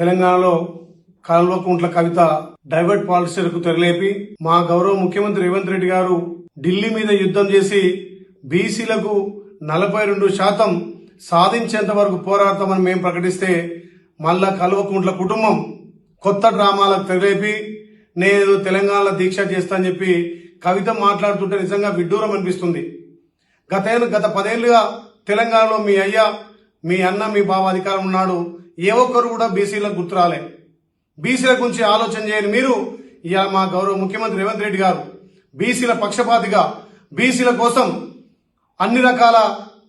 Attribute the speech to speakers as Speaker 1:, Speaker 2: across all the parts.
Speaker 1: తెలంగాణలో కల్వకుంట్ల కవిత డైవర్ట్ పాలిటిక్స్కు తెరలేపి మా గౌరవ ముఖ్యమంత్రి రేవంత్ రెడ్డి గారు ఢిల్లీ మీద యుద్ధం చేసి బీసీలకు 42% సాధించేంత వరకు పోరాడతామని మేము ప్రకటిస్తే మళ్ళా కల్వకుంట్ల కుటుంబం కొత్త డ్రామాలకు తెరలేపి నేను తెలంగాణలో దీక్ష చేస్తానని చెప్పి కవిత మాట్లాడుతుంటే నిజంగా విడ్డూరం అనిపిస్తుంది. గత 10 ఏళ్లుగా తెలంగాణలో మీ అయ్యా మీ అన్న మీ బావ అధికారం ఉన్నాడు. ఏ ఒక్కరు కూడా బీసీలకు గుర్తురాలే. బీసీల గురించి ఆలోచన చేయని మీరు ఇవాళ మా గౌరవ ముఖ్యమంత్రి రేవంత్ రెడ్డి గారు బీసీల పక్షపాతిగా బీసీల కోసం అన్ని రకాల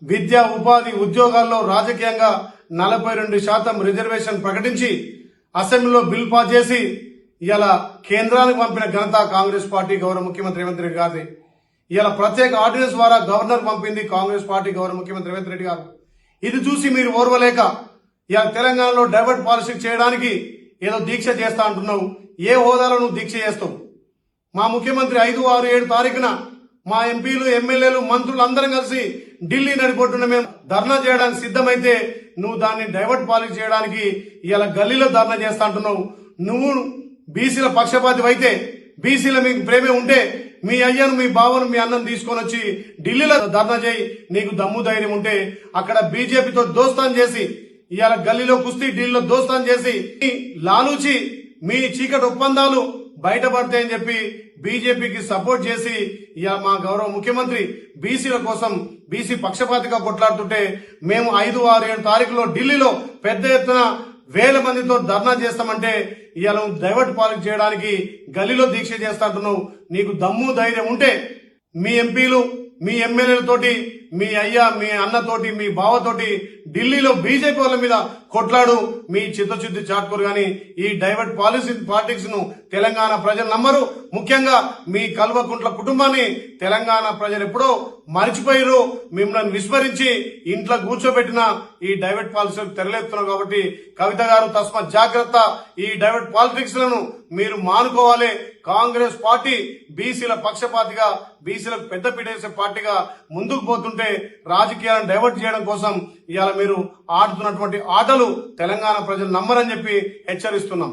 Speaker 1: విద్య ఉపాధి ఉద్యోగాల్లో రాజకీయంగా 42% రిజర్వేషన్ ప్రకటించి అసెంబ్లీలో బిల్ పాస్ చేసి ఇవాళ కేంద్రానికి పంపిన ఘనత కాంగ్రెస్ పార్టీ గౌరవ ముఖ్యమంత్రి రేవంత్ రెడ్డి గారిది. ఇవాళ ప్రత్యేక ఆర్డినెన్స్ ద్వారా గవర్నర్ పంపింది కాంగ్రెస్ పార్టీ గౌరవ ముఖ్యమంత్రి రేవంత్ రెడ్డి గారు. ఇది చూసి మీరు ఓర్వలేక ఇవాళ తెలంగాణలో డైవర్ట్ పాలసీ చేయడానికి ఏదో దీక్ష చేస్తా అంటున్నావు. ఏ హోదాలో నువ్వు దీక్ష చేస్తావు? మా ముఖ్యమంత్రి 5, 6, 7 తారీఖున మా ఎంపీలు ఎమ్మెల్యేలు మంత్రులు అందరం కలిసి ఢిల్లీ నడిపోతున్న మేము ధర్నా చేయడానికి సిద్ధమైతే నువ్వు దాన్ని డైవర్ట్ పాలసీ చేయడానికి ఇవాళ గల్లీలో ధర్నా చేస్తా అంటున్నావు. నువ్వు బీసీల పక్షపాతి అయితే బీసీల మీకు ప్రేమే ఉంటే మీ అయ్యను మీ బావను మీ అన్నను తీసుకొని వచ్చి ఢిల్లీలో ధర్నా చేయి. నీకు దమ్ము ధైర్యం ఉంటే అక్కడ బీజేపీతో దోస్తాన్ చేసి ఇవాళ గల్లీలో కుస్తీ ఢిల్లీలో దోస్తాన్ చేసి లాలూచి మీ చీకటి ఒప్పందాలు బయటపడతాయని చెప్పి బీజేపీకి సపోర్ట్ చేసి ఇవాళ మా గౌరవ ముఖ్యమంత్రి బీసీల కోసం బీసీ పక్షపాతిగా కొట్లాడుతుంటే మేము 5, 6, 7 తారీఖులో ఢిల్లీలో పెద్ద ఎత్తున 1000 మందితో ధర్నా చేస్తామంటే ఇవాళ డైవర్ట్ పాలసీ చేయడానికి గల్లీలో దీక్ష చేస్తా అంటున్నావు. నీకు దమ్ము ధైర్యం ఉంటే మీ ఎంపీలు మీ ఎమ్మెల్యేలతోటి మీ అయ్యా మీ అన్నతోటి మీ బావతోటి ఢిల్లీలో బీజేపీ వాళ్ళ మీద కొట్లాడు. మీ చిత్తశుద్ధి చాటుకోరు గాని ఈ డైవర్ట్ పాలిటిక్స్ ను తెలంగాణ ప్రజలు నమ్మరు. ముఖ్యంగా మీ కల్వకుంట్ల కుటుంబాన్ని తెలంగాణ ప్రజలు ఎప్పుడో మరిచిపోయారు. మిమ్మల్ని విస్మరించి ఇంట్లో కూర్చోబెట్టిన ఈ డైవర్ట్ పాలసీలకు తెరలేపుతున్నారు. కాబట్టి కవిత గారు తస్మాత్ జాగ్రత్త. ఈ డైవర్ట్ పాలిటిక్స్ లను మీరు మానుకోవాలి. కాంగ్రెస్ పార్టీ బీసీల పక్షపాతిగా బీసీలకు పెద్దపీట వేసే పార్టీగా ముందుకు పోతుంటే రాజకీయాలను డైవర్ట్ చేయడం కోసం ఇవాళ మీరు ఆడుతున్నటువంటి ఆటలు తెలంగాణ ప్రజలు నమ్మరని చెప్పి హెచ్చరిస్తున్నాం.